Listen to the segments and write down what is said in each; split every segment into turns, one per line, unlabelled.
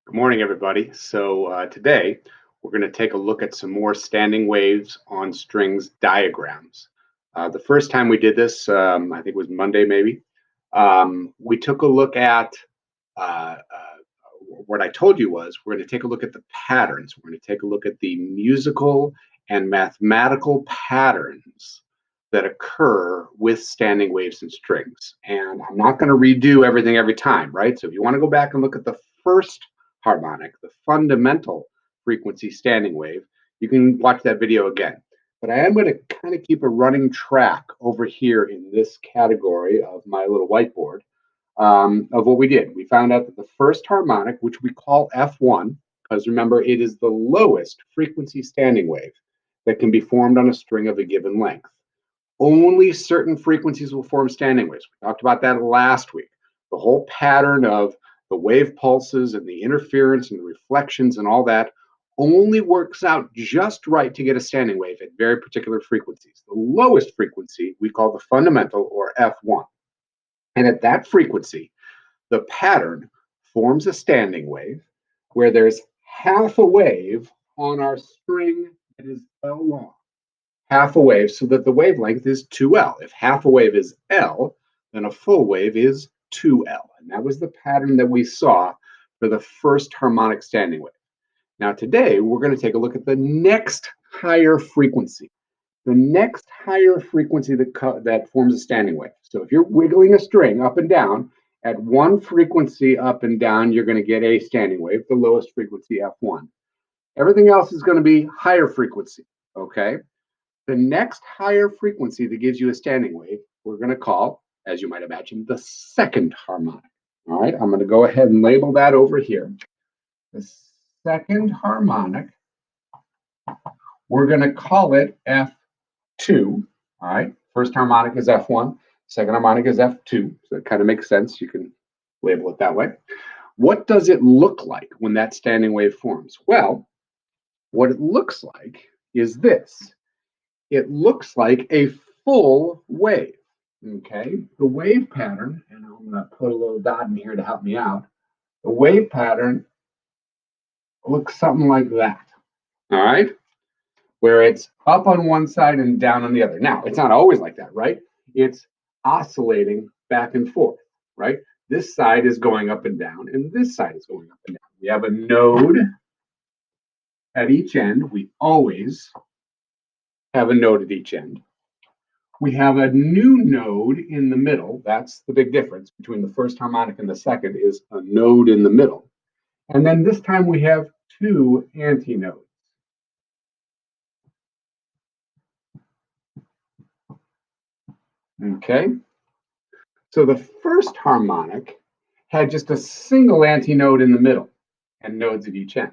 Good morning, everybody. Today we're going to take a look at some more standing waves on strings diagrams. The first time we did this, I think it was Monday maybe, we took a look at what I told you was we're going to take a look at the patterns. We're going to take a look at the musical and mathematical patterns that occur with standing waves and strings. And I'm not going to redo everything every time, right? So if you want to go back and look at the first harmonic, the fundamental frequency standing wave, you can watch that video again. But I am going to kind of keep a running track over here in this category of my little whiteboard of what we did. We found out that the first harmonic, which we call F1, because remember, it is the lowest frequency standing wave that can be formed on a string of a given length. Only certain frequencies will form standing waves. We talked about that last week. The whole pattern of the wave pulses and the interference and the reflections and all that only works out just right to get a standing wave at very particular frequencies. The lowest frequency we call the fundamental, or F1. And at that frequency, the pattern forms a standing wave where there's half a wave on our string that is L long. Half a wave, so that the wavelength is 2L. If half a wave is L, then a full wave is 2L. And that was the pattern that we saw for the first harmonic standing wave. Now today, we're going to take a look at the next higher frequency. The next higher frequency that forms a standing wave. So if you're wiggling a string up and down, at one frequency up and down, you're going to get a standing wave, the lowest frequency, F1. Everything else is going to be higher frequency, okay? The next higher frequency that gives you a standing wave, we're going to call, as you might imagine, the second harmonic. All right, I'm going to go ahead and label that over here. The second harmonic, we're going to call it F2. All right, first harmonic is F1, second harmonic is F2. So it kind of makes sense. You can label it that way. What does it look like when that standing wave forms? Well, what it looks like is this. It looks like a full wave, okay? The wave pattern, and I'm going to put a little dot in here to help me out. The wave pattern looks something like that, all right? Where it's up on one side and down on the other. Now, it's not always like that, right? It's oscillating back and forth, right? This side is going up and down, and this side is going up and down. We have a node at each end. We always have a node at each end. We have a new node in the middle. That's the big difference between the first harmonic and the second, is a node in the middle. And then this time we have two antinodes. Okay. So the first harmonic had just a single antinode in the middle and nodes at each end.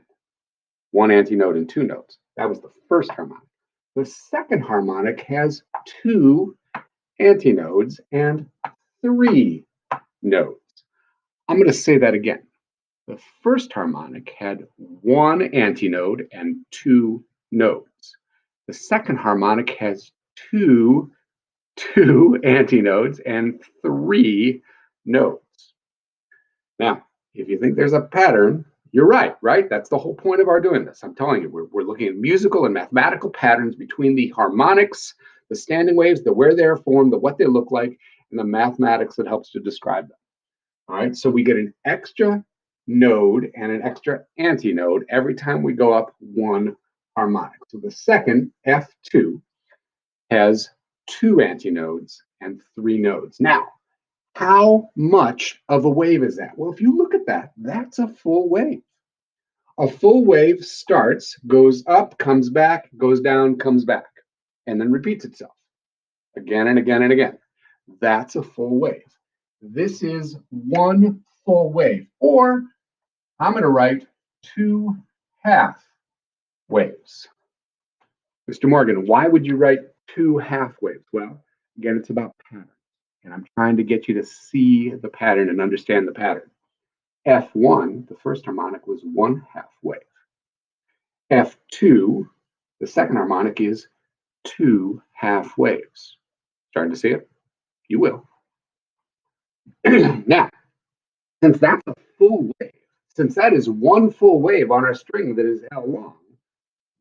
One antinode and two nodes. That was the first harmonic. The second harmonic has two antinodes and three nodes. I'm going to say that again. The first harmonic had one antinode and two nodes. The second harmonic has two antinodes and three nodes. Now, if you think there's a pattern, you're right? That's the whole point of our doing this. I'm telling you, we're looking at musical and mathematical patterns between the harmonics, the standing waves, the where they're formed, the what they look like, and the mathematics that helps to describe them. All right, so we get an extra node and an extra antinode every time we go up one harmonic. So the second, F2, has two antinodes and three nodes. Now, how much of a wave is that? Well, if you look at that, that's a full wave. A full wave starts, goes up, comes back, goes down, comes back, and then repeats itself again and again and again. That's a full wave. This is one full wave, or I'm going to write two half waves. Mr. Morgan, why would you write two half waves? Well, again, it's about pattern. And I'm trying to get you to see the pattern and understand the pattern. F1, the first harmonic, was one half wave. F2, the second harmonic, is two half waves. Starting to see it? You will. Now, since that's a full wave, since that is one full wave on our string that is L long,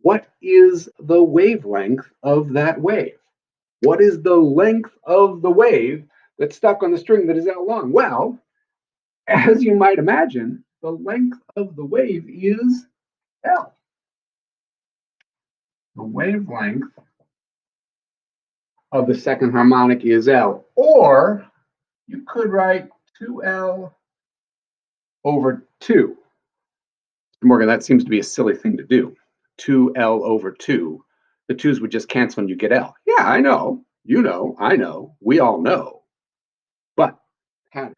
what is the wavelength of that wave? What is the length of the wave that's stuck on the string that is L long? Well, as you might imagine, the length of the wave is L. The wavelength of the second harmonic is L. Or you could write 2L over 2. Morgan, that seems to be a silly thing to do. 2L over 2. The 2's would just cancel and you get L. Yeah, I know. You know, I know. We all know. But patterns.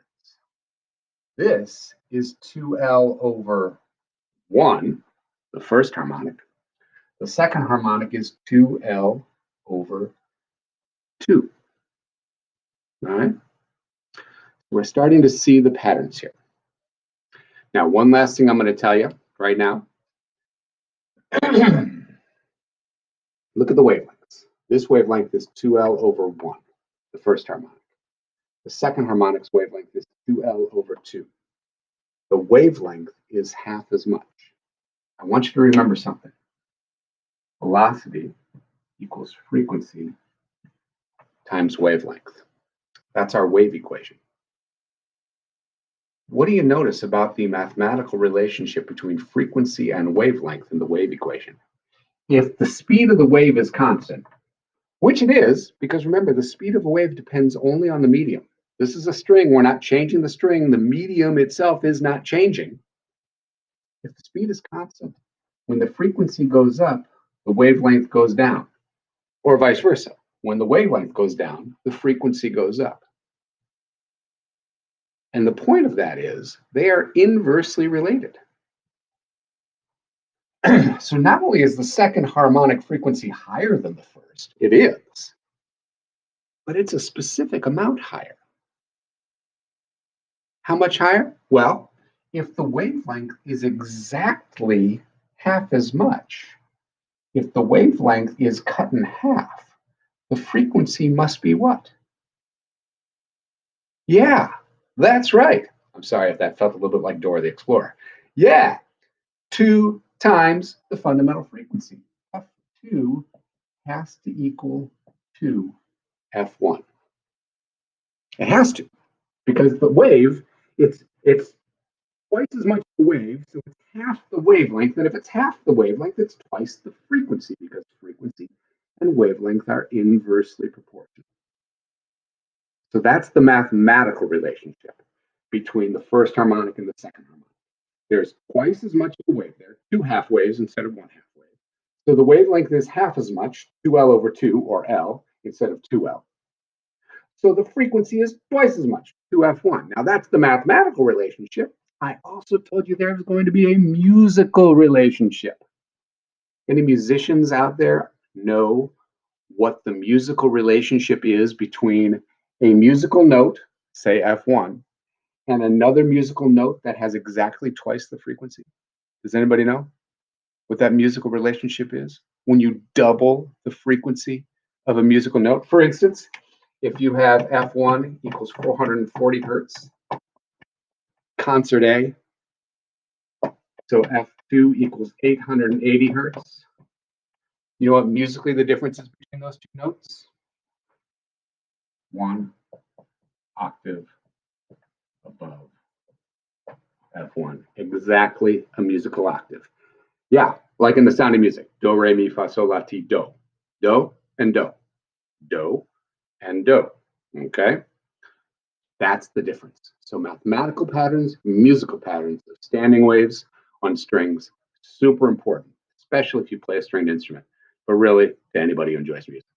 This is 2L over 1, the first harmonic. The second harmonic is 2L over 2. All right? We're starting to see the patterns here. Now, one last thing I'm going to tell you right now. Look at the wavelengths. This wavelength is 2L over 1, the first harmonic. The second harmonic's wavelength is 2L over 2. The wavelength is half as much. I want you to remember something. Velocity equals frequency times wavelength. That's our wave equation. What do you notice about the mathematical relationship between frequency and wavelength in the wave equation? If the speed of the wave is constant, which it is, because remember, the speed of a wave depends only on the medium. This is a string. We're not changing the string. The medium itself is not changing. If the speed is constant, when the frequency goes up, the wavelength goes down, or vice versa. When the wavelength goes down, the frequency goes up. And the point of that is they are inversely related. So not only is the second harmonic frequency higher than the first, it is, but it's a specific amount higher. How much higher? Well, if the wavelength is exactly half as much, if the wavelength is cut in half, the frequency must be what? Yeah, that's right. I'm sorry if that felt a little bit like Dora the Explorer. Yeah, 2 times the fundamental frequency. F2 has to equal 2 F1. It has to, because the wave, it's twice as much the wave, so it's half the wavelength. And if it's half the wavelength, it's twice the frequency, because frequency and wavelength are inversely proportional. So that's the mathematical relationship between the first harmonic and the second harmonic. There's twice as much of the wave there, 2 half waves instead of 1 half wave. So the wavelength is half as much, 2L over 2, or L, instead of 2L. So the frequency is twice as much, 2F1. Now that's the mathematical relationship. I also told you there's going to be a musical relationship. Any musicians out there know what the musical relationship is between a musical note, say F1, and another musical note that has exactly twice the frequency? Does anybody know what that musical relationship is? When you double the frequency of a musical note, for instance, if you have F1 equals 440 hertz, concert A, so F2 equals 880 hertz. You know what musically the difference is between those two notes? 1 octave above F1. Exactly a musical octave. Yeah, like in The Sound of Music. Do, re, mi, fa, sol, la, ti, do. Do and do. Do and do. Okay? That's the difference. So mathematical patterns, musical patterns of standing waves on strings, super important, especially if you play a stringed instrument, but really to anybody who enjoys music.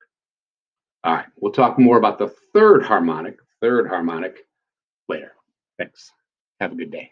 All right, we'll talk more about the third harmonic later. Thanks. Have a good day.